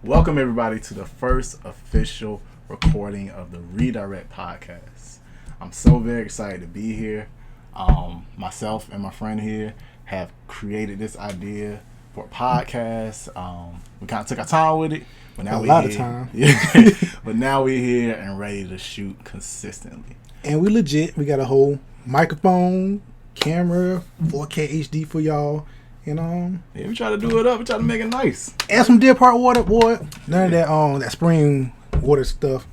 Welcome everybody to the first official recording of the Redirect podcast. I'm so very excited to be here. Myself and my friend here have created this idea for a podcast. We kind of took our time with it, but now we're here. Of time. Yeah, but now we're here and ready to shoot consistently. And we legit. We got a whole microphone, camera, 4K HD for y'all. Yeah, we try to do it up. We try to make it nice. And some Deer Park water, boy. None of that spring water stuff.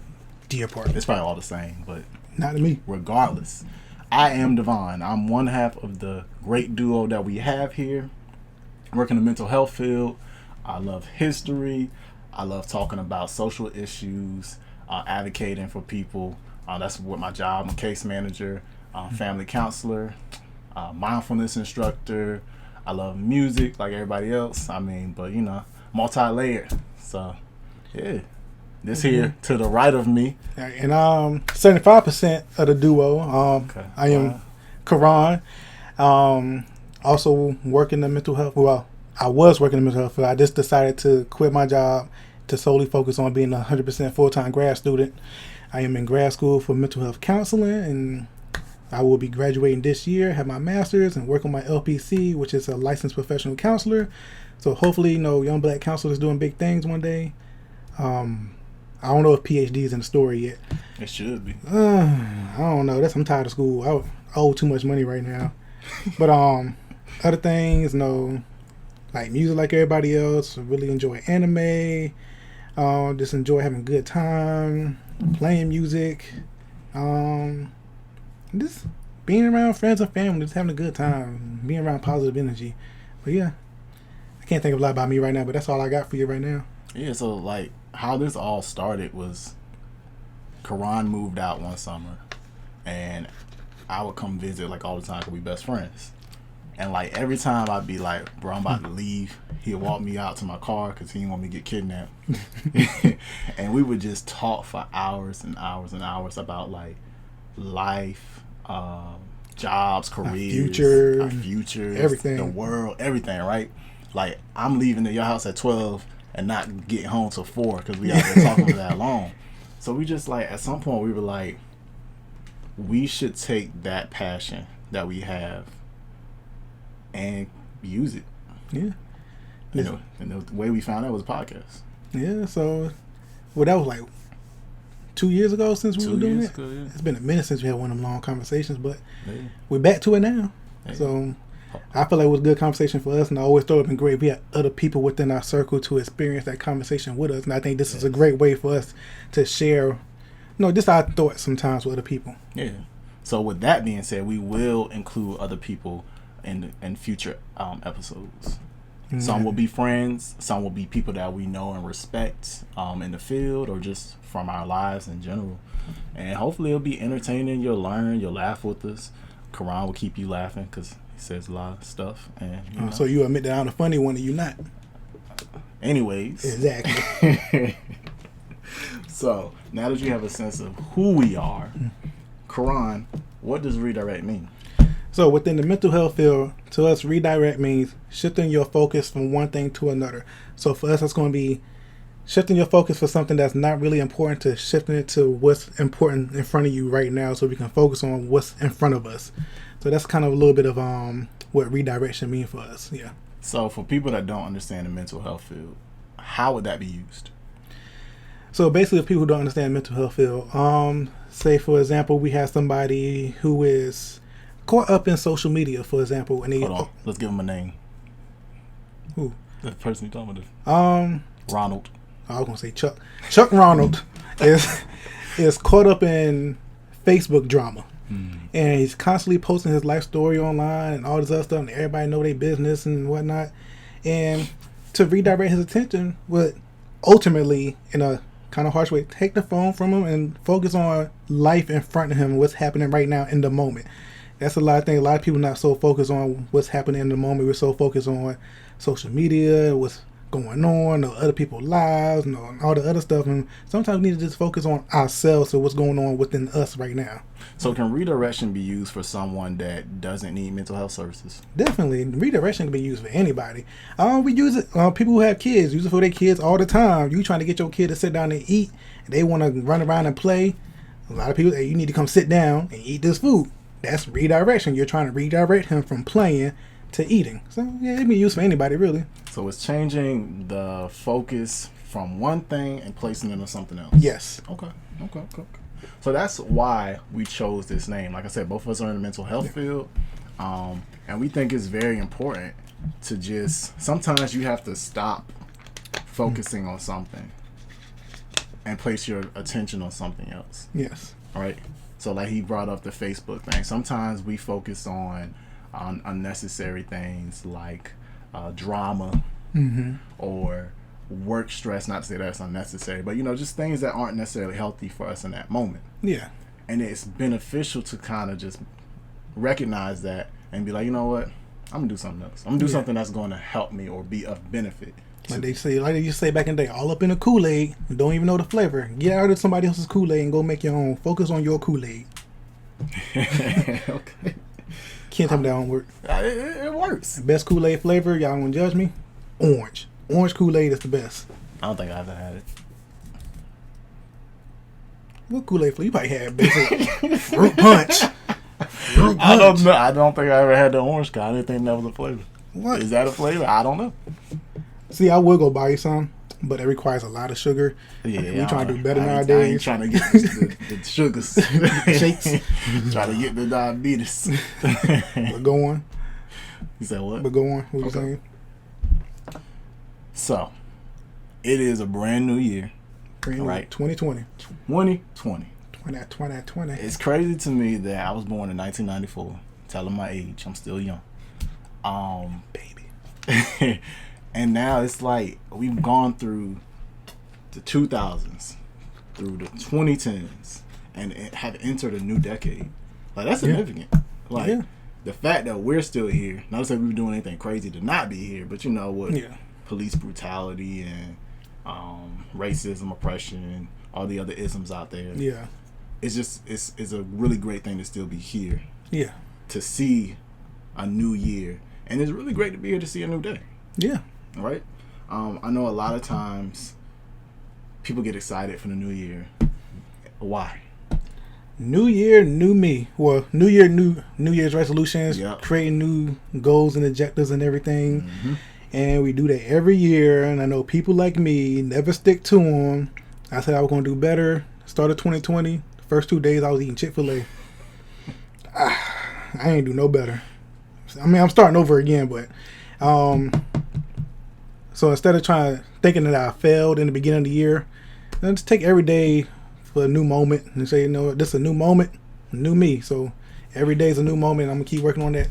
Deer Park. It's probably all the same, but not to me. Regardless, I am dῑ'rekt. I'm one half of the great duo that we have here. Work in the mental health field. I love history. I love talking about social issues, advocating for people. That's what my job. I'm a case manager, family counselor, mindfulness instructor. I love music like everybody else. But multi-layered. So, yeah. This here to the right of me. And 75% of the duo. I am Karan. Also working in the mental health. Well, I was working in the mental health field. I just decided to quit my job to solely focus on being a 100% full-time grad student. I am in grad school for mental health counseling, and I will be graduating this year, have my master's, and work on my LPC, which is a licensed professional counselor. So hopefully, young black counselors doing big things one day. I don't know if PhD is in the story yet. It should be. I don't know. I'm tired of school. I owe too much money right now. But other things, like music like everybody else. Really enjoy anime. Just enjoy having a good time, playing music. Just being around friends and family, just having a good time, being around positive energy. But yeah, I can't think of a lot about me right now, but that's all I got for you right now. Yeah, so how this all started was Karan moved out one summer, and I would come visit all the time because we best friends. And every time I'd be like, bro, I'm about to leave, he'd walk me out to my car because he didn't want me to get kidnapped. And we would just talk for hours and hours and hours about life, jobs, careers, our futures, everything, the world, everything, right? I'm leaving at your house at 12 and not getting home till 4 because we out there talking for that long. So we just at some point we were we should take that passion that we have and use it. Yeah. And the way we found out was a podcast. Yeah, so that was 2 years ago since we were doing it. Yeah. It's been a minute since we had one of them long conversations, but we're back to it now. Yeah. So I feel like it was a good conversation for us, and I always thought it would been great if we had other people within our circle to experience that conversation with us. And I think this is a great way for us to share, just our thoughts sometimes with other people. Yeah. So with that being said, we will include other people in future episodes. Mm-hmm. Some will be friends, some will be people that we know and respect in the field or just from our lives in general. And hopefully it'll be entertaining. You'll learn, you'll laugh with us. Karan will keep you laughing because he says a lot of stuff. And so you admit that I'm the funny one and you not. Anyways. Exactly. So now that you have a sense of who we are, Karan, what does redirect mean? So within the mental health field, to us, redirect means shifting your focus from one thing to another. So for us, it's going to be shifting your focus for something that's not really important to shifting it to what's important in front of you right now so we can focus on what's in front of us. So that's kind of a little bit of what redirection means for us. Yeah. So for people that don't understand the mental health field, how would that be used? So basically, if people who don't understand the mental health field, say for example, we have somebody who is caught up in social media, for example, and hold on, let's give him a name. Who? The person you're talking about. Ronald. I was gonna say Chuck. Chuck Ronald is caught up in Facebook drama, and he's constantly posting his life story online and all this other stuff, and everybody know their business and whatnot. And to redirect his attention would ultimately, in a kind of harsh way, take the phone from him and focus on life in front of him, what's happening right now in the moment. That's a lot of things. A lot of people not so focused on what's happening in the moment. We're so focused on social media, what's going on, or other people's lives, and all the other stuff. And sometimes we need to just focus on ourselves and what's going on within us right now. So can redirection be used for someone that doesn't need mental health services? Definitely, redirection can be used for anybody. We use it. People who have kids use it for their kids all the time. You trying to get your kid to sit down and eat, and they want to run around and play. A lot of people, hey, you need to come sit down and eat this food. That's redirection. You're trying to redirect him from playing to eating. So yeah, it can be used for anybody, really. So it's changing the focus from one thing and placing it on something else. Yes. Okay. So that's why we chose this name. Like I said, both of us are in the mental health field, and we think it's very important to just, sometimes you have to stop focusing on something and place your attention on something else. Yes. All right. So like he brought up the Facebook thing. Sometimes we focus on unnecessary things like drama or work stress. Not to say that's unnecessary, but just things that aren't necessarily healthy for us in that moment. Yeah. And it's beneficial to kind of just recognize that and be like, you know what, I'm gonna do something else. I'm gonna do something that's going to help me or be of benefit. Like they used to say back in the day, all up in the Kool-Aid and don't even know the flavor. Get out of somebody else's Kool-Aid and go make your own. Focus on your Kool-Aid. Okay. Can't tell me that don't work. It works. Best Kool-Aid flavor, y'all want to judge me? Orange. Orange Kool-Aid is the best. I don't think I ever had it. What Kool-Aid flavor? You probably had basic fruit punch. Fruit punch. I don't know. I don't think I ever had the orange kind. I didn't think that was a flavor. What? Is that a flavor? I don't know. See, I would go buy you some, but it requires a lot of sugar. Yeah, we trying to do better I nowadays. ain't trying to get the sugars. Shakes. Trying to get the diabetes. But go on. You said what? But go on. What you saying? So, it is a brand new year. Brand new, right. 2020. 2020. 2020. It's crazy to me that I was born in 1994. Telling my age, I'm still young. Baby. And now it's like we've gone through the 2000s, through the 2010s, and have entered a new decade. Like, that's significant. Like, the fact that we're still here, not to say we were doing anything crazy to not be here, but with police brutality and racism, oppression, all the other isms out there. Yeah. It's just, it's a really great thing to still be here. Yeah. To see a new year. And it's really great to be here to see a new day. Yeah. Right? I know a lot of times people get excited for the new year. Why? New year, new me. Well, new year, new Year's resolutions, creating new goals and objectives and everything. Mm-hmm. And we do that every year. And I know people like me never stick to them. I said I was going to do better. Started 2020. The first 2 days I was eating Chick-fil-A. I ain't do no better. I mean, I'm starting over again, but so instead of thinking that I failed in the beginning of the year, then just take every day for a new moment and say, this is a new moment, new me. So every day is a new moment. I'm gonna keep working on that.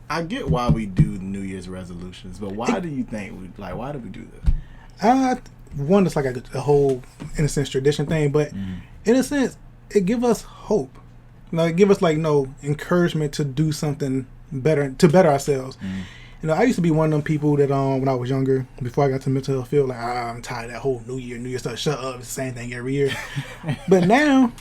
I get why we do New Year's resolutions, but why do you think why do we do that? One, it's like a whole, in a sense, tradition thing, but in a sense, it gives us hope. It give us encouragement to do something better, to better ourselves. I used to be one of them people that when I was younger, before I got to mental health field, I'm tired of that whole New Year stuff. Shut up, it's the same thing every year. But now,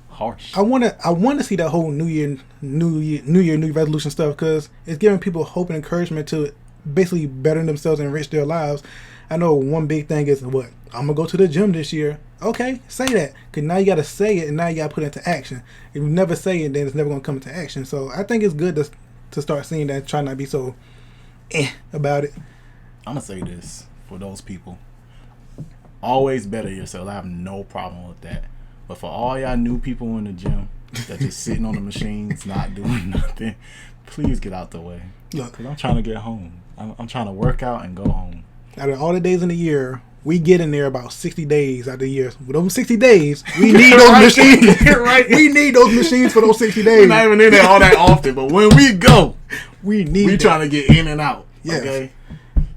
harsh. I want to see that whole New Year, new resolution stuff, because it's giving people hope and encouragement to basically better themselves and enrich their lives. I know one big thing is I'm gonna go to the gym this year. Okay, say that, because now you got to say it and now you got to put it into action. If you never say it, then it's never gonna come into action. So I think it's good to start seeing that, try not to be so about it. I'm gonna say this for those people: always better yourself. I have no problem with that. But for all y'all new people in the gym that just sitting on the machines, not doing nothing, please get out the way. Look, because I'm trying to get home. I'm trying to work out and go home. Out of all the days in the year, we get in there about 60 days out of the year. With those 60 days, we need those machines. Right. We need those machines for those 60 days. We're not even in there all that often, but when we go, we trying to get in and out. Yes. Okay?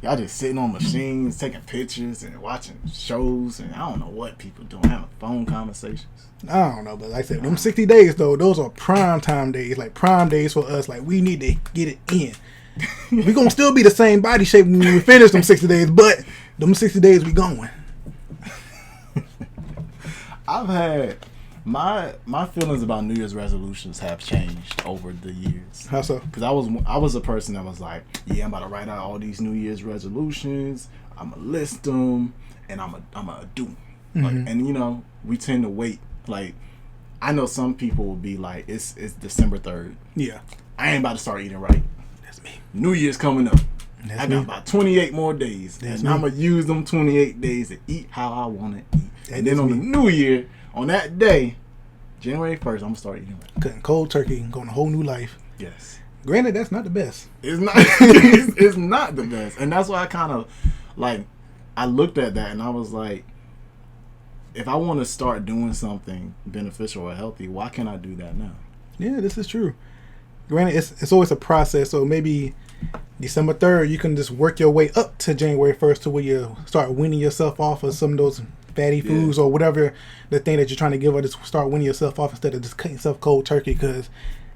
Y'all just sitting on machines, taking pictures and watching shows, and I don't know what people doing, having phone conversations. I don't know, but like I said, them 60 days, though, those are prime time days, like prime days for us. Like, we need to get it in. We gonna still be the same body shape when we finish them 60 days, but them 60 days we going. I've had my feelings about New Year's resolutions have changed over the years. How so? Because I was a person that was like, yeah, I'm about to write out all these New Year's resolutions. I'm gonna list them, and I'm gonna do them. Like, and you know, we tend to wait. Like, I know some people will be like, it's December 3rd. Yeah, I ain't about to start eating right. that's me. New Year's coming up. That's I me. got about 28 more days, That's and me. I'm gonna use them 28 days to eat how I want to eat. That And then is on the me. New Year, on that day, January 1st, I'm gonna start eating right. Cutting cold turkey and going a whole new life. Yes. Granted, that's not the best. It's not. it's not the best, and that's why I kind of like. I looked at that and I was like, if I want to start doing something beneficial or healthy, why can't I do that now? Yeah, this is true. Granted, it's always a process. So maybe December 3rd, you can just work your way up to January 1st to where you start weaning yourself off of some of those fatty foods or whatever the thing that you're trying to give up. Just start weaning yourself off instead of just cutting yourself cold turkey. Because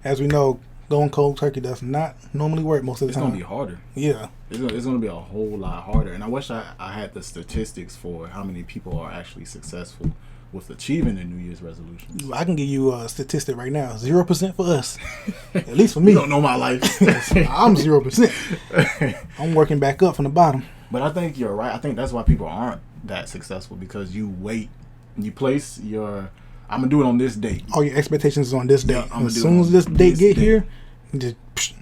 as we know, going cold turkey does not normally work most of the It's time. gonna be harder. Yeah. It's gonna be a whole lot harder, and I wish I had the statistics for how many people are actually successful with achieving their New Year's resolutions. I can give you a statistic right now. 0% for us. At least for me. You don't know my life. I'm 0%. I'm working back up from the bottom. But I think you're right. I think that's why people aren't that successful, because you wait, you place your, I'm gonna do it on this date, All your expectations is on this date. I'm As gonna do soon it as on this date this get date. here, just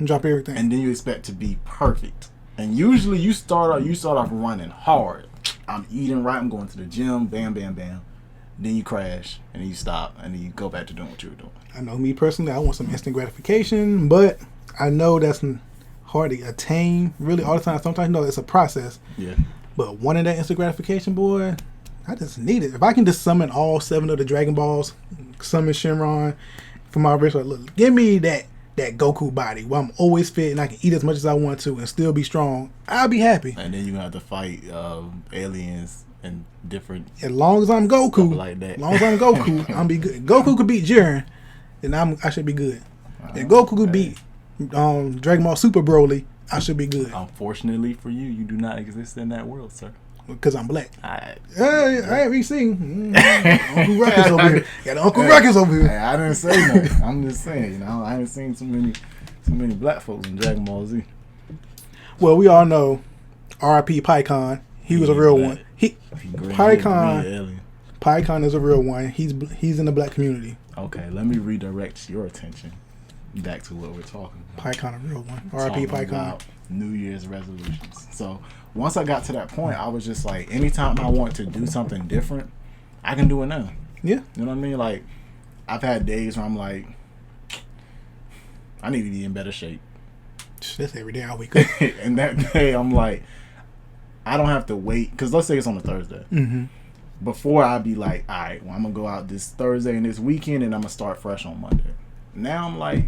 drop everything. and then you expect to be perfect. And usually you start off running hard. I'm eating right. I'm going to the gym. Bam, bam, bam. Then you crash, and then you stop, and then you go back to doing what you were doing. I know me personally, I want some instant gratification, but I know that's hard to attain really all the time. Sometimes, you know, it's a process. Yeah. But wanting that instant gratification, boy, I just need it. If I can just summon all 7 of the Dragon Balls, summon Shenron from my wrist, look, give me that Goku body where I'm always fit and I can eat as much as I want to and still be strong, I'll be happy. And then you're going to have to fight aliens and different As long as I'm Goku, stuff like that. as long as I'm Goku, I'm be good. Goku could beat Jiren, then I should be good. If Goku could beat Dragon Ball Super Broly, I should be good. Unfortunately for you, you do not exist in that world, sir. Because I'm black. I I ain't seen Uncle Ruckus over here. Got Uncle Ruckus over here. I didn't say nothing. I'm just saying, you know, I haven't seen so many black folks in Dragon Ball Z. Well, we all know R.I.P. Pycon. He was a real one. Pycon is a real one. He's in the black community. Okay, let me redirect your attention back to what we're talking about. Pycon a real one. R.I.P. Talking Pycon. about New Year's resolutions. So once I got to that point, I was just like, anytime I want to do something different, I can do it now. Yeah. You know what I mean? Like, I've had days where I'm like, I need to be in better shape. That's every day I wake up. And that day, I'm like, I don't have to wait. Because let's say it's on a Thursday. Mm-hmm. Before, I'd be like, all right, well, I'm going to go out this Thursday and this weekend, and I'm going to start fresh on Monday. Now I'm like,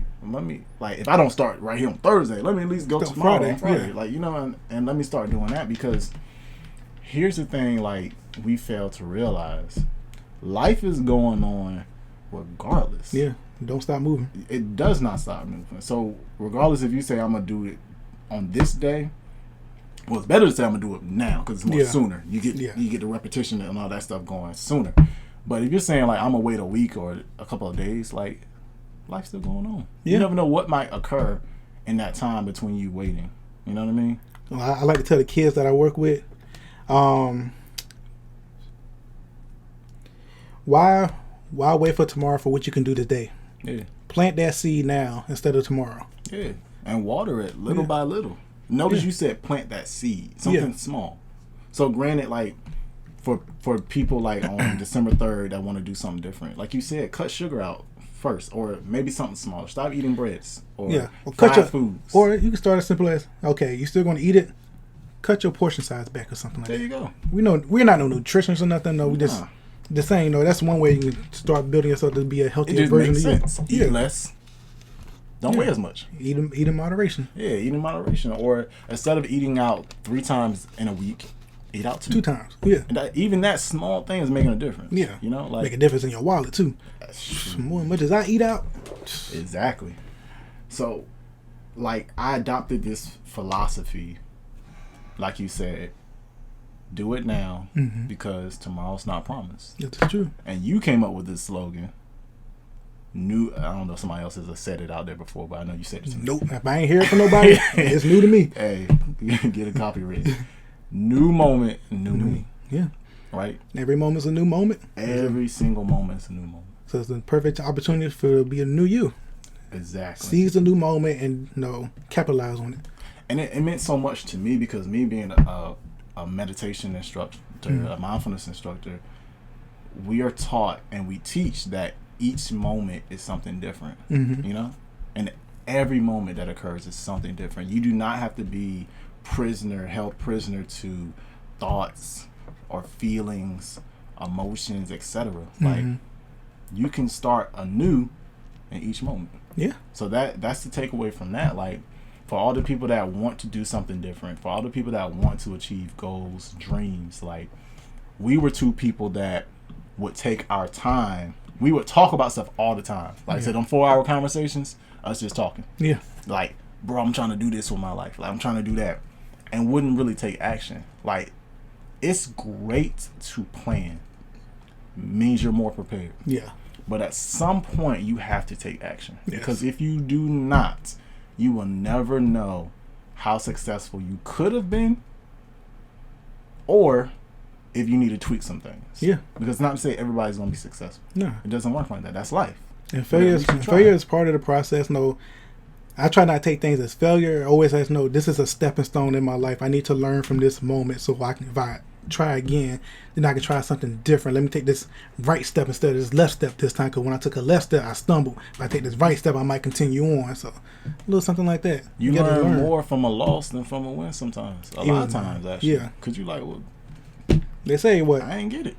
if I don't start right here on Thursday, let me at least go tomorrow on Friday. Yeah. Like, you know, and let me start doing that, because here's the thing, like, we fail to realize. Life is going on regardless. Yeah. Don't stop moving. It does not stop moving. So regardless if you say I'm going to do it on this day, well, it's better to say I'm going to do it now, because it's more sooner. You get the repetition and all that stuff going sooner. But if you're saying, like, I'm going to wait a week or a couple of days, like, life's still going on. Yeah. You never know what might occur in that time between you waiting. You know what I mean? Well, I like to tell the kids that I work with, why wait for tomorrow for what you can do today? Yeah. Plant that seed now instead of tomorrow. Yeah. And water it little by little. Notice you said plant that seed. Something small. So granted, like, for people like on December 3rd that want to do something different, like you said, cut sugar out first, or maybe something smaller. Stop eating breads or cut your foods. Or you can start as simple as, okay, you're still going to eat it, cut your portion size back or something like that. There you go. We know we're not no nutritionists or nothing. No, we just saying, you know, that's one way you can start building yourself to be a healthier version of you. It just makes sense. Eat less. Don't weigh as much. Eat in moderation. Yeah, eat in moderation. Or instead of eating out 3 times in a week, eat out 2 times. Yeah. And even that small thing is making a difference. Yeah. You know, like, make a difference in your wallet too. More much as I eat out. Exactly. So, like I adopted this philosophy, like you said, do it now because tomorrow's not promised. That's true. And you came up with this slogan. I don't know if somebody else has said it out there before, but I know you said it to me. Nope. If I ain't hear it from nobody, it's new to me. Hey, get a copy ready. New moment, new me. Yeah. Right? Every moment's a new moment. Every single moment's a new moment. So it's the perfect opportunity for to be a new you. Exactly. Seize the new moment and capitalize on it. And it meant so much to me because me being a meditation instructor, a mindfulness instructor, we are taught and we teach that each moment is something different, you know? And every moment that occurs is something different. You do not have to be held prisoner to thoughts or feelings, emotions, etc. Like, you can start anew in each moment. Yeah. So that's the takeaway from that. Like, for all the people that want to do something different, for all the people that want to achieve goals, dreams, like, we were two people that would take our time. We would talk about stuff all the time. Like I said, on 4-hour conversations, us just talking. Yeah. Like, bro, I'm trying to do this with my life. Like, I'm trying to do that. And wouldn't really take action. Like, it's great to plan. Means you're more prepared. Yeah. But at some point, you have to take action. Yes. Because if you do not, you will never know how successful you could have been, or if you need to tweak some things. Yeah. Because not to say everybody's going to be successful. No. It doesn't work like that. That's life. And failure is part of the process. No, I try not to take things as failure. I always say, no, this is a stepping stone in my life. I need to learn from this moment so I can, if I try again, then I can try something different. Let me take this right step instead of this left step this time, because when I took a left step, I stumbled. If I take this right step, I might continue on. So a little something like that. You learn more from a loss than from a win sometimes. A lot of times, actually. Yeah. Because you like, well, they say what? I ain't get it.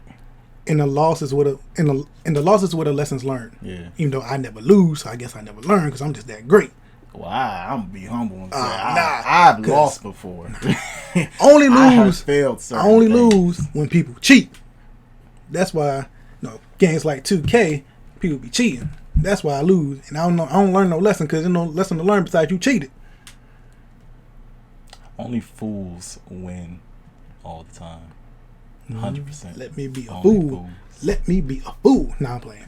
In the losses where the losses where the lessons learned. Yeah. Even though I never lose, so I guess I never learn because I'm just that great. Well, I'm gonna be humble and say nah, I've lost before. Only lose. I have failed. I only things. lose when people cheat. That's why, games like 2K, people be cheating. That's why I lose, and I don't learn no lesson because there's no lesson to learn besides you cheated. Only fools win all the time. 100%. Let me be a Only fool. fools. Let me be a fool. Nah, I'm playing.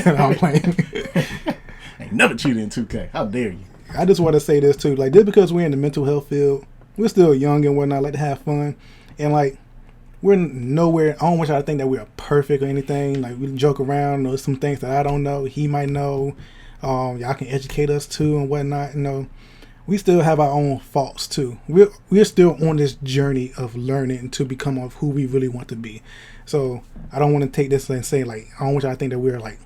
I'm playing. Ain't never cheated in 2K. How dare you? I just want to say this too. Like, just because we're in the mental health field, we're still young and whatnot, like to have fun. And like, we're nowhere, I don't want y'all to think that we're perfect or anything. Like, we joke around. There's some things that I don't know. He might know. Y'all can educate us too and whatnot. We still have our own faults too. We're still on this journey of learning to become of who we really want to be. So I don't want to take this and say, like, I don't want y'all to think that we're like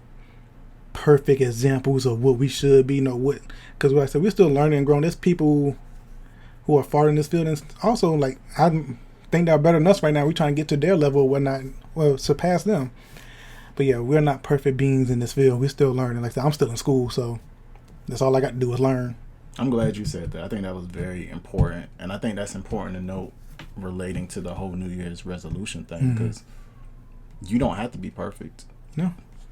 perfect examples of what we should be. Because like I said, we're still learning and growing. There's people who are far in this field, and also, like, I think they're better than us right now. We're trying to get to their level or whatnot, well, surpass them. But yeah, we're not perfect beings in this field. We're still learning. Like I said, I'm still in school, so that's all I got to do is learn. I'm glad you said that. I think that was very important, and I think that's important to note relating to the whole New Year's resolution thing, because you don't have to be perfect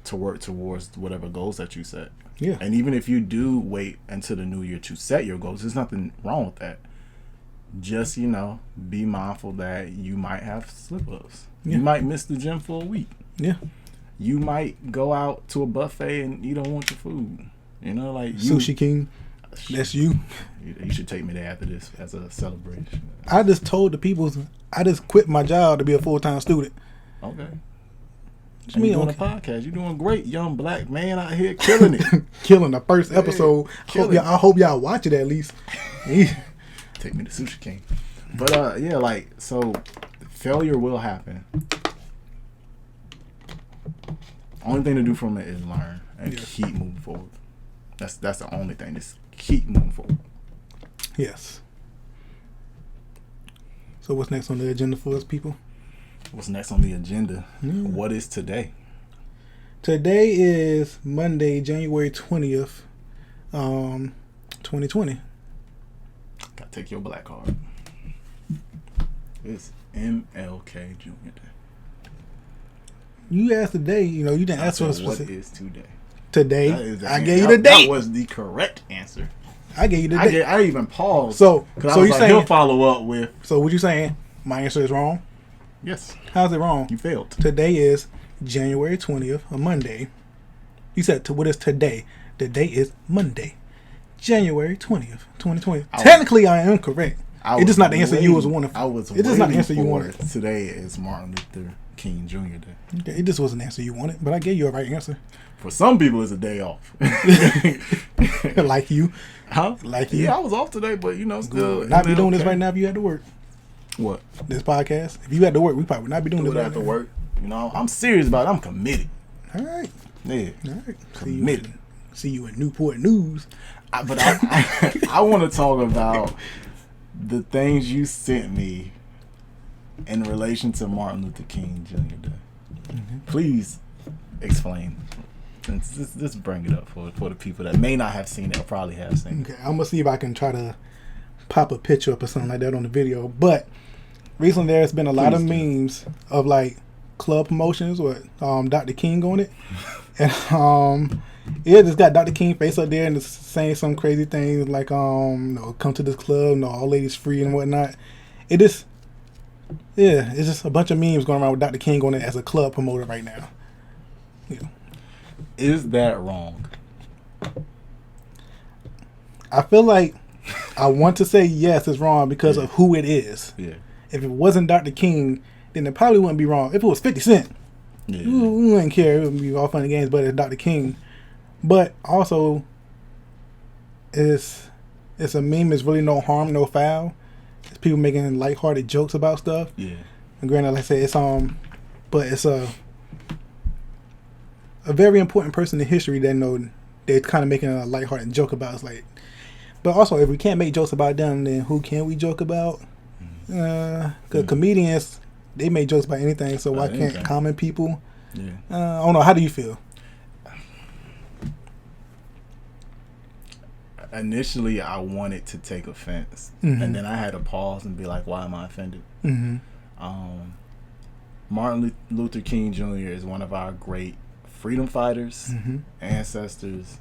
to work towards whatever goals that you set. Yeah. And even if you do wait until the new year to set your goals, there's nothing wrong with that. Just, be mindful that you might have slip-ups. Yeah. You might miss the gym for a week. Yeah. You might go out to a buffet and you don't want your food. Like Sushi King. That's you. You should take me there after this as a celebration. I just told the people I just quit my job to be a full-time student. Okay. You mean, doing a podcast. You're doing great, young black man out here killing it. Killing the first episode. I hope y'all watch it at least. Take me to Sushi King. But so failure will happen. Only thing to do from it is learn and keep moving forward. That's the only thing. Just keep moving forward. Yes. So what's next on the agenda for us, people? What's next on the agenda? What is today? Today is Monday, January 20th, 2020. Gotta take your black card. It's MLK Jr. Day. You asked today, you didn't ask for a specific. What is today? Today, I gave you the date. That was the correct answer. I gave you the date. I even paused. So I was you like, saying he'll follow up with. So what you saying? My answer is wrong. Yes. How's it wrong? You failed. Today is January 20th, a Monday. You said, what is today? The date is Monday, January 20th, 2020. Technically, I am correct. It's just not the answer you was wanting. It's just not the answer you wanted. Today is Martin Luther King Jr. Day. Okay, it just wasn't the answer you wanted, but I gave you a right answer. For some people, it's a day off. Like you. Huh? Like you. Yeah, I was off today, but still. Not be doing this right now if you had to work. What? This podcast. If you had to work, we probably would not be doing this right now. Do it after work. I'm serious about it. I'm committed. All right. Yeah. All right. Committed. See you in Newport News. But I want to talk about the things you sent me in relation to Martin Luther King Jr. Day. Mm-hmm. Please explain. Just bring it up for the people that may not have seen it or probably have seen it. Okay, I'm gonna see if I can try to pop a picture up or something like that on the video. But recently there's been a lot of memes of like club promotions with Dr. King on it. And yeah, just got Dr. King face up there and it's saying some crazy things like come to this club, all ladies free and whatnot. It's just a bunch of memes going around with Dr. King on it as a club promoter right now. Yeah. Is that wrong? I feel like I want to say yes, it's wrong because of who it is. Yeah. If it wasn't Dr. King, then it probably wouldn't be wrong. If it was 50 Cent, we wouldn't care. It would be all fun and games, but it's Dr. King. But also, it's a meme. It's really no harm, no foul. It's people making lighthearted jokes about stuff. Yeah. And granted, like I said, but it's a very important person in history that they're kind of making a lighthearted joke about. It's like, but also if we can't make jokes about them, then who can we joke about? Because comedians, they make jokes about anything. So why can't common people? Yeah. I don't know. How do you feel? Initially, I wanted to take offense, and then I had to pause and be like, "Why am I offended?" Mm-hmm. Martin Luther King Jr. is one of our great freedom fighters, ancestors,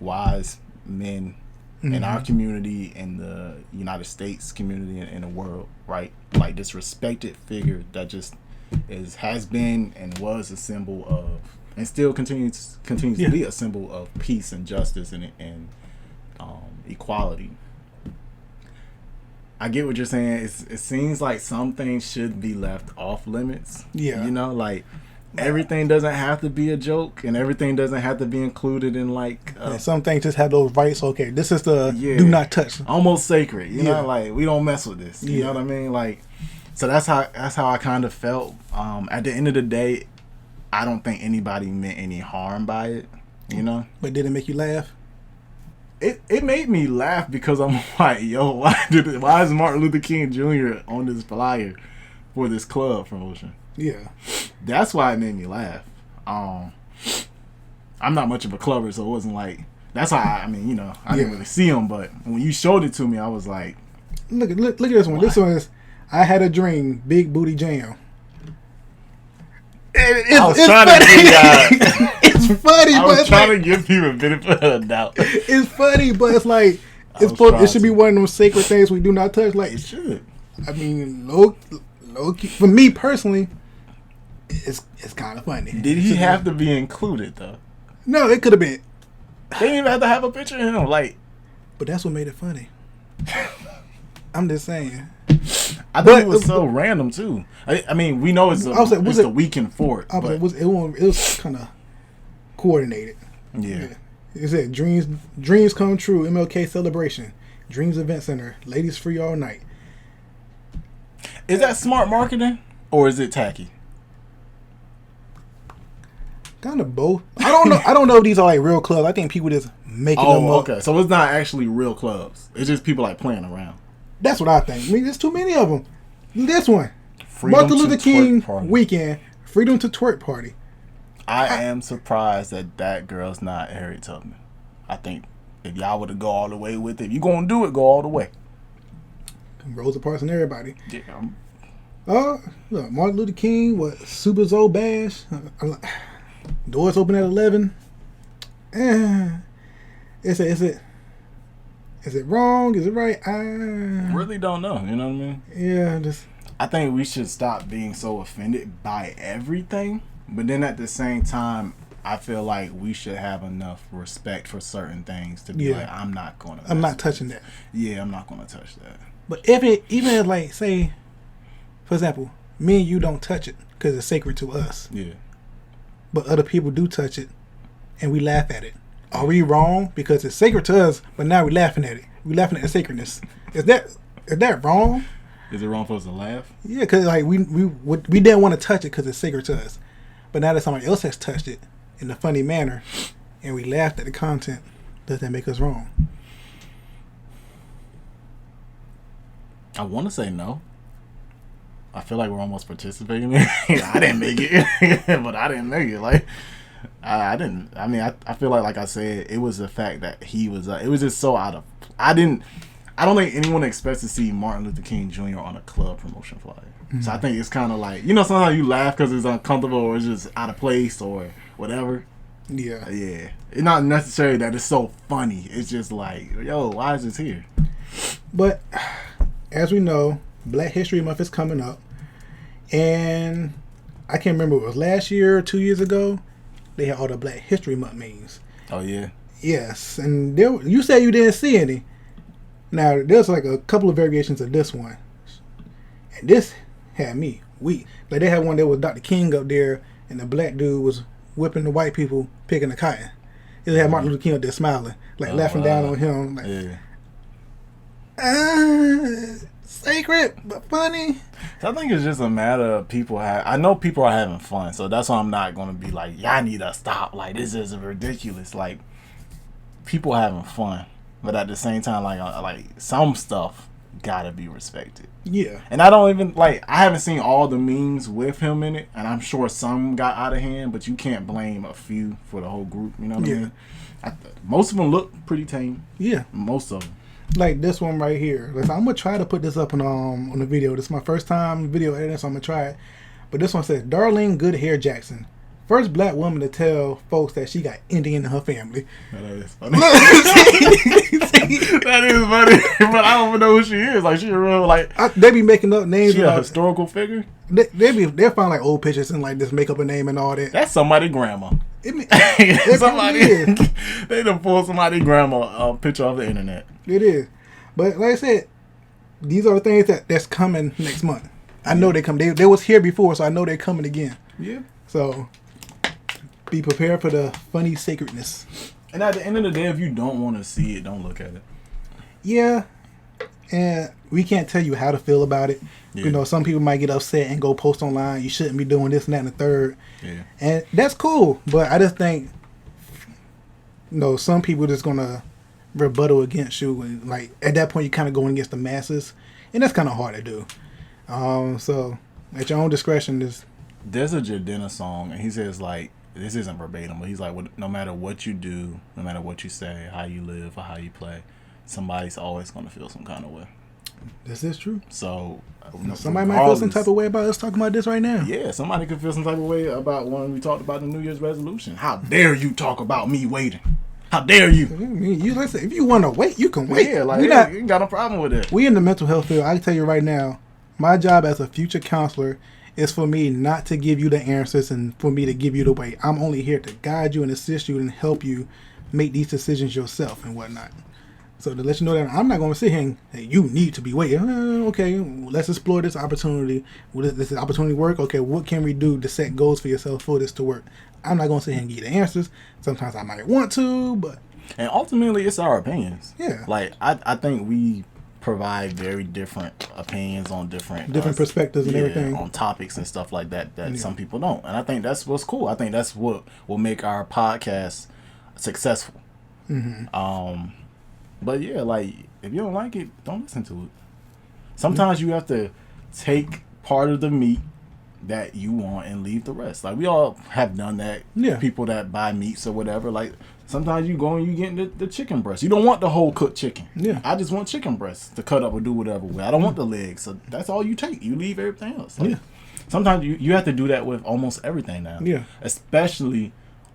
wise men in our community, in the United States community, and in the world. Right, like this respected figure that just has been and was a symbol of. And still continues to be a symbol of peace and justice and equality. I get what you're saying. It seems like some things should be left off limits. Yeah. Like everything doesn't have to be a joke, and everything doesn't have to be included in like. Some things just have those rights. Okay, this is the do not touch. Almost sacred. You know, like we don't mess with this. You know what I mean? Like, so that's how I kind of felt. At the end of the day, I don't think anybody meant any harm by it, But did it make you laugh? It made me laugh because I'm like, yo, why is Martin Luther King Jr. on this flyer for this club promotion? Yeah. That's why it made me laugh. I'm not much of a clubber, so it wasn't like, that's why I didn't really see him, but when you showed it to me, I was like, look at this one. What? This one is, I had a dream, big booty jam. It's funny. I was trying to give people a benefit of the doubt. It's funny, but it's like it should be one of those sacred things we do not touch. Like it should. I mean, low key, for me personally, it's kind of funny. Did he have to be included though? No, it could have been. They didn't even have to have a picture of him, like. But that's what made it funny. I'm just saying. I think it was so random too. I mean, we know it's the weekend for it. It was kind of coordinated. Yeah. It said dreams come true. MLK celebration. Dreams Event Center. Ladies free all night. Is that smart marketing or is it tacky? Kind of both. I don't know. I don't know if these are like real clubs. I think people just making them up. Okay. So it's not actually real clubs. It's just people like playing around. That's what I think. I mean, there's too many of them. This one, Martin Luther King weekend, Freedom to Twerk party. I am surprised that girl's not Harriet Tubman. I think if y'all were to go all the way with it, if you're gonna do it, go all the way. Rosa Parks and everybody. Yeah. Look, Martin Luther King, Super Zoe Bash. Doors open at 11. It's Is it wrong? Is it right? Really don't know. You know what I mean? Yeah, just. I think we should stop being so offended by everything, but then at the same time, I feel like we should have enough respect for certain things to be like, I'm not touching that. Yeah, I'm not gonna touch that. But if it, even if like, say, for example, me and you don't touch it because it's sacred to us. Yeah. But other people do touch it, and we laugh at it. Are we wrong because it's sacred to us, but now we're laughing at it? We're laughing at the sacredness. Is that wrong? Is it wrong for us to laugh? Yeah, because like we didn't want to touch it because it's sacred to us, but now that somebody else has touched it in a funny manner, and we laughed at the content, does that make us wrong? I want to say no. I feel like we're almost participating in it. I didn't make it, but I didn't make it. Like I didn't. I mean, I feel like I said, it was the fact that he was. It was just so out of. I don't think anyone expects to see Martin Luther King Jr. on a club promotion flyer. Mm-hmm. So I think it's kind of like, sometimes you laugh because it's uncomfortable or it's just out of place or whatever. Yeah. Yeah. It's not necessarily that it's so funny. It's just like, yo, why is this here? But as we know, Black History Month is coming up. And I can't remember if it was last year or 2 years ago. They had all the Black History Month memes. Oh, yeah? Yes. And you said you didn't see any. Now, there's like a couple of variations of this one. And this had me weak. Like, they had one that was Dr. King up there, and the black dude was whipping the white people, picking the cotton. It had Martin Luther King up there smiling, like laughing down on him. Like, sacred, but funny. So I think it's just a matter of I know people are having fun, so that's why I'm not going to be like, y'all need to stop. Like, this is ridiculous. Like, people having fun. But at the same time, like some stuff gotta be respected. Yeah. And I don't even I haven't seen all the memes with him in it, and I'm sure some got out of hand, but you can't blame a few for the whole group. You know what I mean? Most of them look pretty tame. Yeah. Most of them. Like this one right here. I'm gonna try to put this up on the video. This is my first time video editing, so I'm gonna try it. But this one says, Darlene Goodhair Jackson, first black woman to tell folks that she got Indian in her family. That is funny. That is funny, but I don't even know who she is. Like, she a real they be making up names. She a historical figure. They'll find like old pictures and like just make up a name and all that. That's somebody's grandma. Somebody they done pulled somebody's grandma picture off the internet. It is, but like I said, these are the things that's coming next month. I know they come. They was here before, so I know they're coming again. Yeah. So be prepared for the funny sacredness. And at the end of the day, if you don't want to see it, don't look at it. Yeah. And we can't tell you how to feel about it. Yeah. Some people might get upset and go post online, you shouldn't be doing this and that and the third. Yeah. And that's cool. But I just think, some people just going to rebuttal against you. And like at that point, you're kind of going against the masses. And that's kind of hard to do. So at your own discretion, there's a Jadena song, and he says this isn't verbatim, but he's like, no matter what you do, no matter what you say, how you live or how you play, somebody's always going to feel some kind of way. This is true. So somebody might feel some type of way about us talking about this right now. Yeah, somebody could feel some type of way about when we talked about the New Year's resolution. How dare you talk about me waiting? How dare you? Listen, if you want to wait, you can wait. Yeah, you ain't got no problem with it. We in the mental health field. I can tell you right now, my job as a future counselor is for me not to give you the answers and for me to give you the way. I'm only here to guide you and assist you and help you make these decisions yourself and whatnot. So to let you know that I'm not going to sit here and say, you need to be waiting. Okay, let's explore this opportunity. Will this opportunity work? Okay, what can we do to set goals for yourself for this to work? I'm not going to sit here and give you the answers. Sometimes I might want to, but... And ultimately, it's our opinions. Yeah. I think we provide very different opinions on different perspectives and everything on topics and stuff like that some people don't, and I think that's what's cool. I think that's what will make our podcast successful. Mm-hmm. But yeah, if you don't like it, don't listen to it. Sometimes you have to take part of the meat that you want and leave the rest. We all have done that. Yeah. People that buy meats or whatever, sometimes you go and you get the chicken breast. You don't want the whole cooked chicken. Yeah. I just want chicken breasts to cut up or do whatever with. I don't want the legs. So that's all you take. You leave everything else. Sometimes you have to do that with almost everything now. Yeah. Especially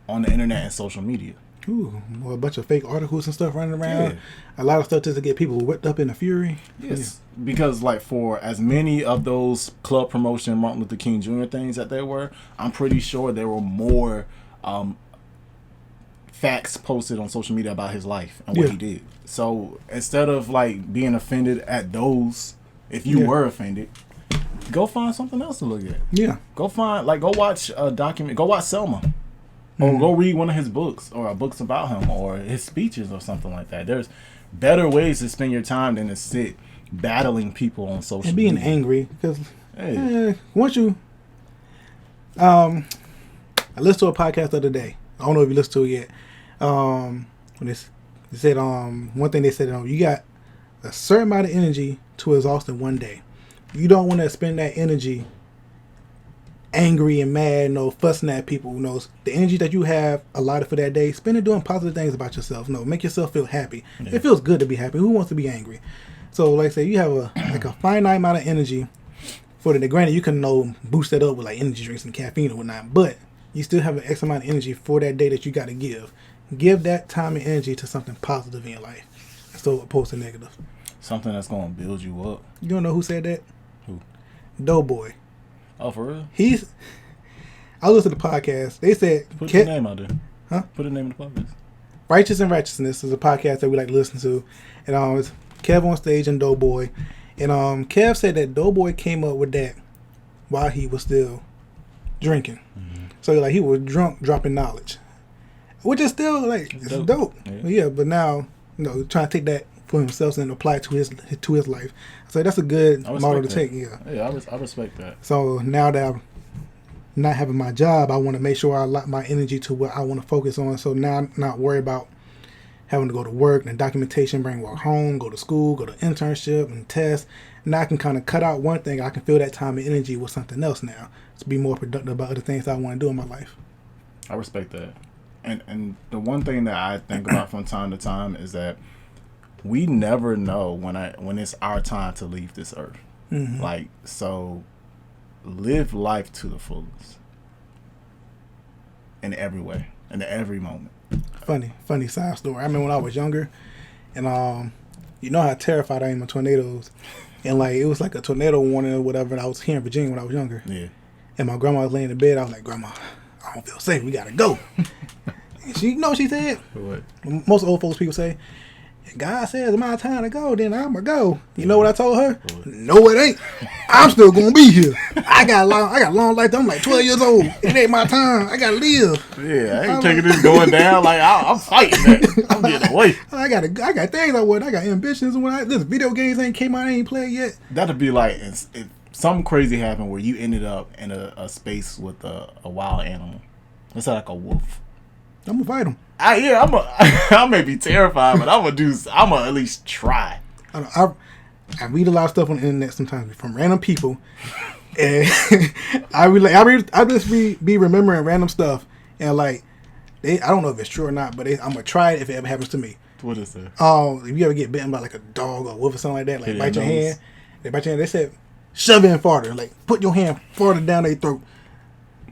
on the internet and social media. Ooh, well, a bunch of fake articles and stuff running around. Yeah. A lot of stuff just to get people whipped up in a fury. Yes, because like for as many of those club promotion Martin Luther King Jr. things that there were, I'm pretty sure there were more facts posted on social media about his life and what he did. So instead of like being offended at those, if you were offended, go find something else to look at. Yeah. Go watch a document. Go watch Selma. Or go read one of his books or books about him or his speeches or something like that. There's better ways to spend your time than to sit battling people on social And being media. angry. Because once you... I listened to a podcast the other day. I don't know if you listened to it yet. When they said, one thing they said, you got a certain amount of energy to exhaust in one day. You don't want to spend that energy angry and mad, fussing at people. The energy that you have allotted for that day, spend it doing positive things about yourself. Make yourself feel happy. It feels good to be happy. Who wants to be angry? So, like I say, you have a finite amount of energy for the day. Granted, you can boost that up with like energy drinks and caffeine or whatnot, but you still have an X amount of energy for that day that you got to give. Give that time and energy to something positive in your life, so opposed to negative. Something that's going to build you up. You don't know who said that? Who? Doughboy. Oh, for real? I listened to the podcast. They said... Put the name out there. Huh? Put the name of the podcast. Righteous and Righteousness is a podcast that we like to listen to. And it's Kev on stage and Doughboy. And Kev said that Doughboy came up with that while he was still drinking. Mm-hmm. So like he was drunk, dropping knowledge. Which is still like, it's dope. Yeah, but now, trying to take that for himself and apply it to his life. So that's a good model to take. Yeah, I respect that. So now that I'm not having my job, I want to make sure I lock my energy to what I want to focus on. So now I'm not worried about having to go to work and documentation, bring work home, go to school, go to internship and test. Now I can kind of cut out one thing. I can fill that time and energy with something else now to be more productive about other things I want to do in my life. I respect that. And the one thing that I think about from time to time is that we never know when it's our time to leave this earth. Mm-hmm. Like, so live life to the fullest in every way, in every moment. Funny side story. I remember when I was younger, and you know how terrified I am of tornadoes, and like it was like a tornado warning or whatever. And I was here in Virginia when I was younger. Yeah. And my grandma was laying in bed. I was like, "Grandma, I don't feel safe. We gotta go." She said. What? Most old folks people say, God says it's my time to go, then I'ma go. You know what I told her? No, it ain't. I'm still gonna be here. I got a long life. I'm like 12 years old. It ain't my time. I gotta live. Yeah, I ain't taking this going down. Like I'm fighting that. I'm getting away. I got things I want. I got ambitions. When this video games ain't came out, I ain't played yet. That'd be like if something crazy happened where you ended up in a space with a wild animal. Let's say like a wolf. I'm gonna fight him. I may be terrified, but I'm gonna at least try. I read a lot of stuff on the internet sometimes from random people, and I just be remembering random stuff, and like I don't know if it's true or not, but I'm gonna try it if it ever happens to me. What is it? If you ever get bitten by like a dog or a wolf or something like that, like bite your hand, they said shove in farther, like put your hand farther down their throat.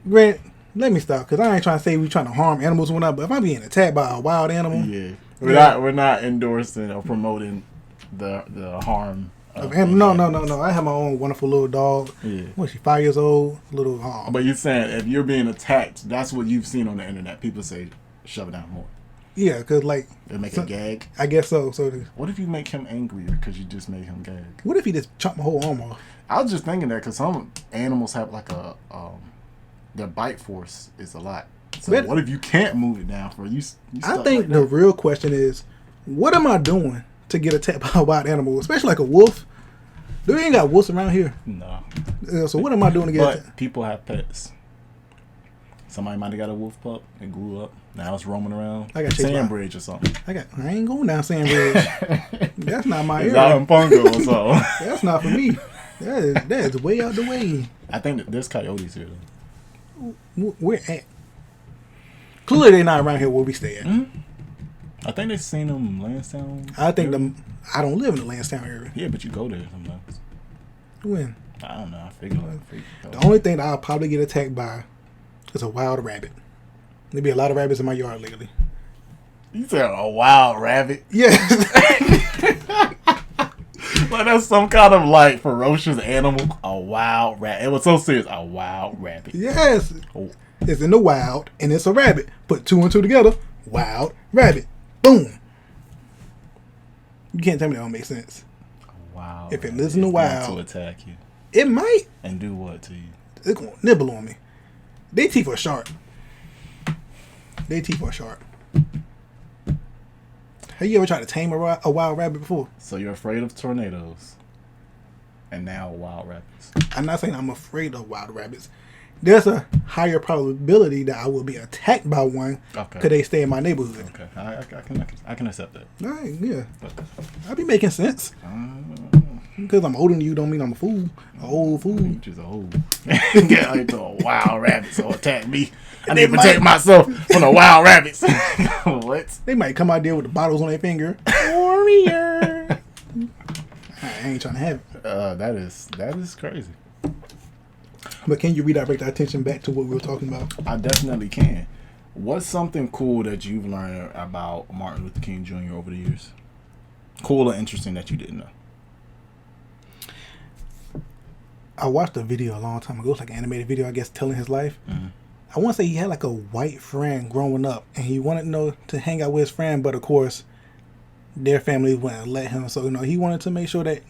Grant. Let me stop, because I ain't trying to say we trying to harm animals or whatnot, but if I'm being attacked by a wild animal... Yeah. We're not endorsing or promoting the harm. No. I have my own wonderful little dog. Yeah. What, she 5 years old? Little. But you're saying if you're being attacked, that's what you've seen on the internet. People say, shove it down more. Yeah, because like... They make a gag? I guess so. What if you make him angrier because you just made him gag? What if he just chopped my whole arm off? I was just thinking that because some animals have like a... their bite force is a lot. So what if you can't move it down for you? I think the real question is, what am I doing to get attacked by a wild animal, especially like a wolf? We ain't got wolves around here. No. So what am I doing to get attacked? People have pets. Somebody might have got a wolf pup and grew up. Now it's roaming around Sandbridge or something. I ain't going down Sandbridge. That's not my area. It's out in Pungo or something. That's not for me. That is way out the way. I think that there's coyotes here though. Where at? Clearly they're not around here where we stay at. Mm-hmm. I think they've seen them Lansdowne. I don't live in the Lansdowne area. Yeah, but you go there sometimes. When? I don't know. I figure the only thing that I'll probably get attacked by is a wild rabbit. There be a lot of rabbits in my yard lately. You said a wild rabbit? Yes. Like that's some kind of like ferocious animal. A wild rabbit. It was so serious. A wild rabbit. Yes. Oh. It's in the wild and it's a rabbit. Put two and two together. Wild rabbit. Boom. You can't tell me that don't make sense. Wow. If it lives in the wild to attack you. It might. And do what to you? It's gonna nibble on me. They teeth are sharp. They teeth are sharp. Have you ever tried to tame a wild rabbit before? So you're afraid of tornadoes. And now wild rabbits. I'm not saying I'm afraid of wild rabbits. There's a higher probability that I will be attacked by one because they stay in my neighborhood. Okay, I can accept that. All right, yeah. But, I be making sense. Because I'm older than you don't mean I'm a fool. An old fool. You just old. Get into a wild rabbit so attack me. I need to protect myself from the wild rabbits. What? They might come out there with the bottles on their finger. Warrior. I ain't trying to have it. That is crazy. But can you redirect our attention back to what we were talking about? I definitely can. What's something cool that you've learned about Martin Luther King Jr. over the years? Cool or interesting that you didn't know? I watched a video a long time ago. It was like an animated video, I guess, telling his life. Mm-hmm. I want to say he had like a white friend growing up, and he wanted to hang out with his friend, but of course, their family wouldn't let him. So he wanted to make sure that,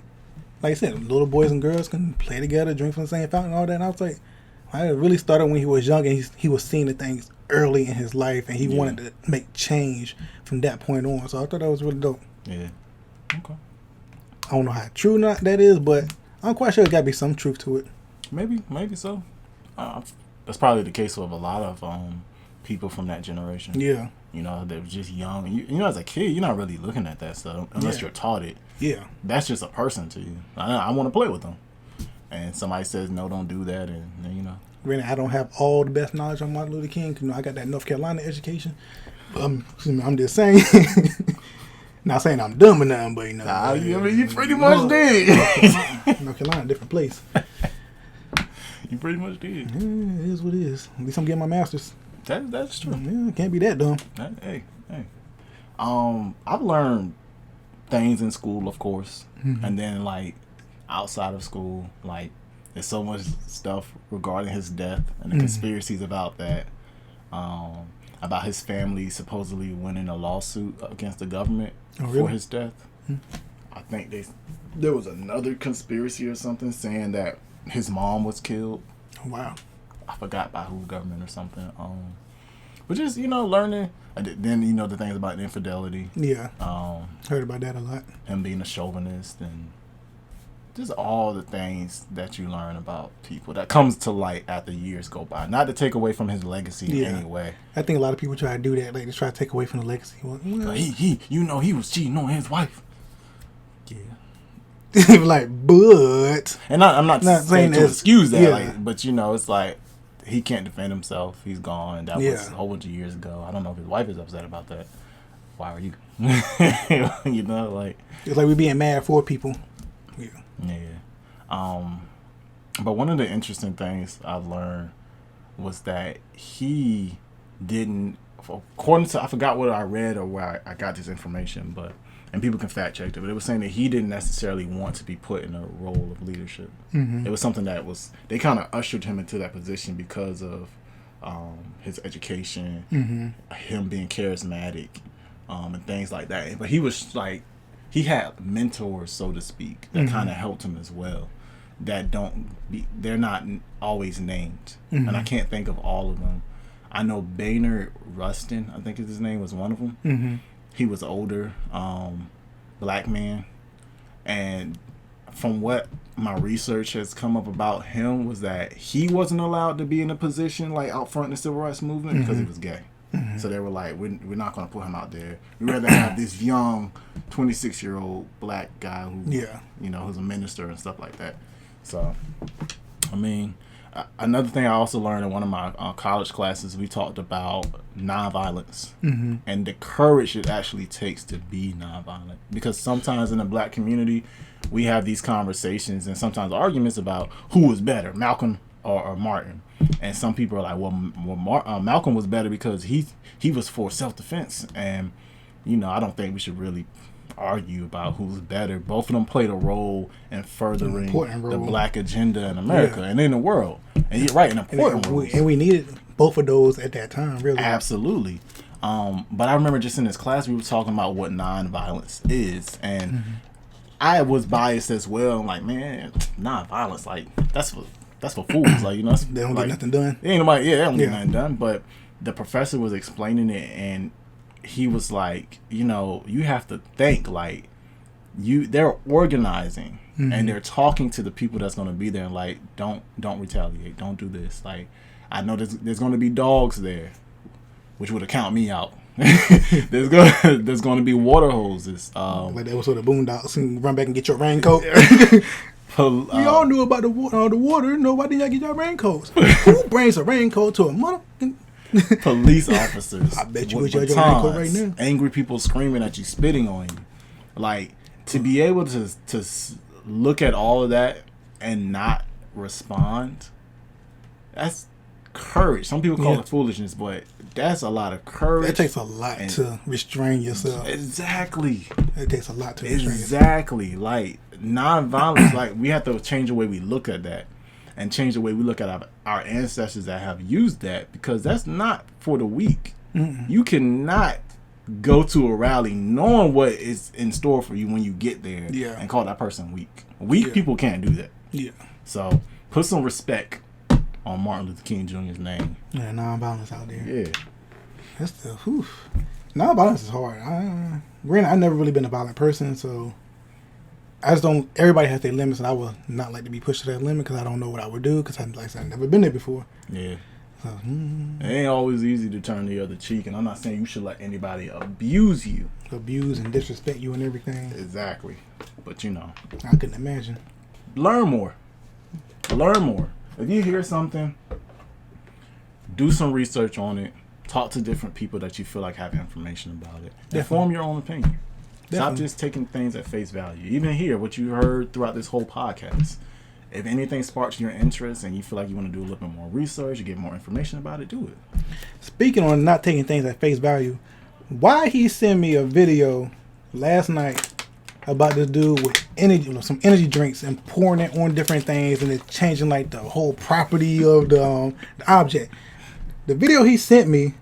like I said, little boys and girls can play together, drink from the same fountain, and all that. And I was like, it really started when he was young, and he was seeing the things early in his life, and he wanted to make change from that point on. So I thought that was really dope. Yeah. Okay. I don't know how true or not that is, but I'm quite sure there's got to be some truth to it. Maybe so. That's probably the case with a lot of people from that generation. Yeah. They were just young. As a kid, you're not really looking at that stuff unless you're taught it. Yeah. That's just a person to you. I want to play with them. And somebody says, no, don't do that. And Really, I don't have all the best knowledge on Martin Luther King. I got that North Carolina education. I'm just saying. Not saying I'm dumb or nothing, but you pretty much did. North Carolina, different place. You pretty much did. Yeah, it is what it is. At least I'm getting my master's. That's true. Yeah, can't be that dumb. Hey. I've learned things in school, of course, and then like outside of school, like there's so much stuff regarding his death and the conspiracies about that. About his family supposedly winning a lawsuit against the government for his death. I think there was another conspiracy or something saying that his mom was killed. Oh, wow. I forgot by who government or something. But just learning. Then the things about infidelity. Yeah. Heard about that a lot. Him being a chauvinist and just all the things that you learn about people that comes to light after years go by. Not to take away from his legacy in any way. I think a lot of people try to do that. Like, they try to take away from the legacy. Well, he was cheating on his wife. Yeah. Like, but. And I'm not saying to excuse that. Yeah. But, it's like, he can't defend himself. He's gone. That was a whole bunch of years ago. I don't know if his wife is upset about that. Why are you? Like. It's like we're being mad for people. Yeah. Yeah. But one of the interesting things I learned was that he didn't, according to, I forgot what I read or where I got this information, and people can fact check it, but it was saying that he didn't necessarily want to be put in a role of leadership. It was something that they kind of ushered him into that position because of his education, him being charismatic, and things like that. But he was like, he had mentors, so to speak, that kind of helped him as well. They're not always named, and I can't think of all of them. I know Baynard Rustin, I think his name was one of them. He was older, black man, and from what my research has come up about him was that he wasn't allowed to be in a position like out front in the civil rights movement because he was gay. So they were like, we're not going to put him out there. We'd rather have this young 26-year-old black guy who, who's a minister and stuff like that. So, I mean, another thing I also learned in one of my college classes, we talked about nonviolence and the courage it actually takes to be nonviolent. Because sometimes in the black community, we have these conversations and sometimes arguments about who was better, Malcolm or Martin. And some people are like, well Malcolm was better because he was for self-defense, and I don't think we should really argue about who's better. Both of them played a role in furthering the black agenda in America and in the world. And you're right, an important role. And we needed both of those at that time, really. Absolutely. But I remember just in this class, we were talking about what nonviolence is. And I was biased as well. I'm like, man, nonviolence, like, that's for fools. Like, they don't get nothing done. Ain't nobody, they don't get nothing done. But the professor was explaining it, and he was like, you have to think, like, they're organizing and they're talking to the people that's going to be there, like, don't retaliate, don't do this. Like, I know there's going to be dogs there, which would account me out. there's going to be water hoses. Like that was sort of Boondocks, and run back and get your raincoat. We all knew about the water. No, why didn't y'all get your raincoats? Who brings a raincoat to a mother? Police officers. I bet you wish you had your raincoat right now. Angry people screaming at you, spitting on you. Like, to be able to look at all of that and not respond, that's courage. Some people call it foolishness, but that's a lot of courage. It takes a lot to restrain yourself. Exactly. It takes a lot to restrain yourself. Exactly. Like, nonviolence, like, we have to change the way we look at that and change the way we look at our ancestors that have used that, because that's not for the weak. You cannot go to a rally knowing what is in store for you when you get there and call that person weak. Weak people can't do that. Yeah. So put some respect on Martin Luther King Jr.'s name. Yeah, nonviolence out there. Yeah. That's the nonviolence is hard. Granted, I've never really been a violent person, so I just don't. Everybody has their limits, and I would not like to be pushed to that limit because I don't know what I would do because I've never been there before. Yeah. So, It ain't always easy to turn the other cheek, and I'm not saying you should let anybody abuse you. Abuse and disrespect you and everything. Exactly. But I couldn't imagine. Learn more. If you hear something, do some research on it. Talk to different people that you feel like have information about it. And form your own opinion. Stop just taking things at face value. Even here, what you heard throughout this whole podcast. If anything sparks your interest and you feel like you want to do a little bit more research, you get more information about it, do it. Speaking on not taking things at face value, why he sent me a video last night about this dude with some energy drinks and pouring it on different things, and it's changing like the whole property of the object. The video he sent me,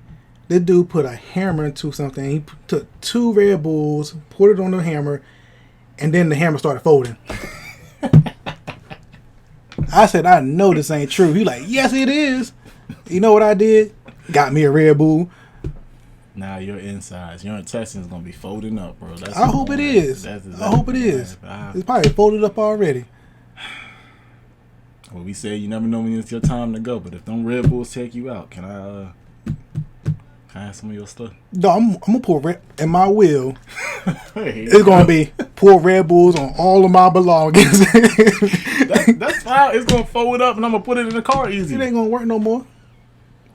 this dude put a hammer into something. He took 2 Red Bulls, poured it on the hammer, and then the hammer started folding. I said, I know this ain't true. He like, yes, it is. You know what I did? Got me a Red Bull. Now your insides, your intestines gonna be folding up, bro. I hope it is. I hope it is. It's probably folded up already. Well, we said you never know when it's your time to go, but if them Red Bulls take you out, can I have some of your stuff? No, I'm gonna pour in my will. It's gonna be pour Red Bulls on all of my belongings. That's fine. It's gonna fold up, and I'm gonna put it in the car easy. It ain't gonna work no more.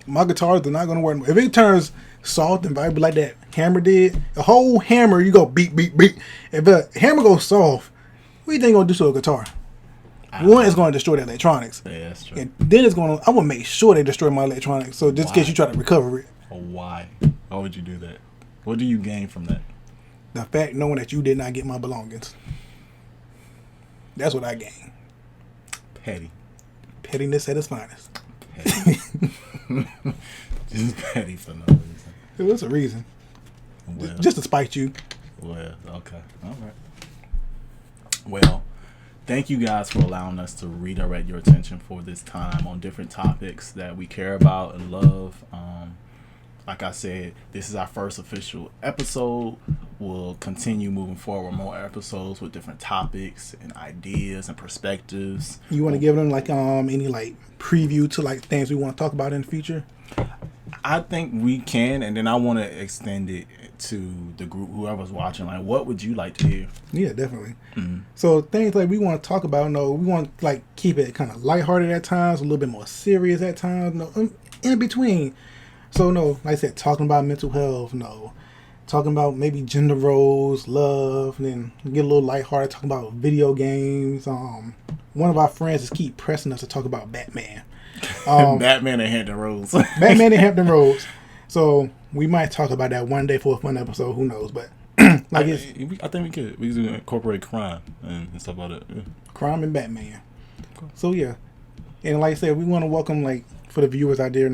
My guitars are not gonna work. If it turns soft and vibrant like that hammer did, the whole hammer you go beat, beat, beat. If the hammer goes soft, what do you think gonna do to a guitar? One is going to destroy the electronics. Yeah, that's true. And then it's going to. I will make sure they destroy my electronics. So just in case you try to recover it. Why? Why would you do that? What do you gain from that? The fact knowing that you did not get my belongings. That's what I gain. Petty. Pettiness at its finest. Petty. Just petty for no reason. It was a reason. Well, just to spite you. Well, okay. All right. Well, thank you guys for allowing us to redirect your attention for this time on different topics that we care about and love. Like I said, this is our first official episode. We'll continue moving forward with more episodes with different topics and ideas and perspectives. You want to give them like any like preview to like things we want to talk about in the future? I think we can, and then I want to extend it to the group, whoever's watching. Like, what would you like to hear? Yeah, definitely. So things like we want to talk about, we want to like keep it kind of lighthearted at times, a little bit more serious at times, in between. So like I said, talking about mental health, talking about maybe gender roles, love, and then get a little lighthearted, talking about video games. One of our friends just keep pressing us to talk about Batman. Batman and Hampton Roads. Batman and Hampton Roads. So we might talk about that one day for a fun episode. Who knows? But I think we could. We could incorporate crime and stuff like that. Yeah. Crime and Batman. So yeah, and like I said, we want to welcome, like, for the viewers out there,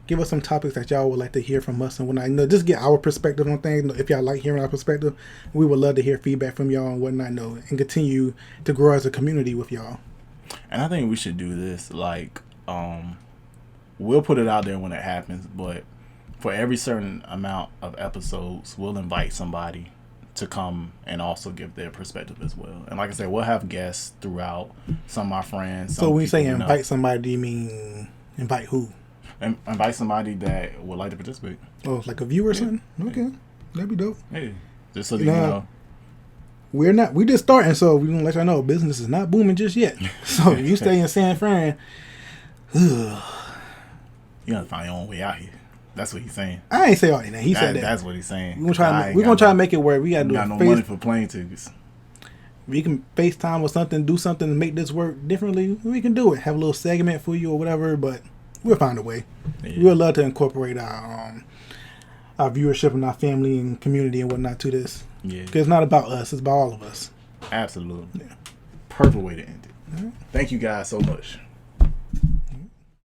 give us some topics that y'all would like to hear from us and whatnot. Just get our perspective on things. If y'all like hearing our perspective, we would love to hear feedback from y'all and whatnot. And continue to grow as a community with y'all. And I think we should do this. Like, we'll put it out there when it happens, but for every certain amount of episodes, we'll invite somebody to come and also give their perspective as well. And like I said, we'll have guests throughout. Some of my friends. So when you say invite somebody, do you mean invite who? Invite somebody that would like to participate. Oh, like a viewer or something? Okay. That'd be dope. Hey, just so that you know. We just starting, so we gonna let y'all know business is not booming just yet. So you stay in San Fran. You gotta find your own way out here. That's what he's saying. I ain't say all that. He said that. That's what he's saying. We're gonna try to make it where we gotta do no money for plane tickets. We can FaceTime or something, do something to make this work differently. We can do it. Have a little segment for you or whatever, but we'll find a way. Yeah. We'd love to incorporate our viewership and our family and community and whatnot to this. Yeah. Because it's not about us. It's about all of us. Absolutely. Yeah. Perfect way to end it. Thank you guys so much.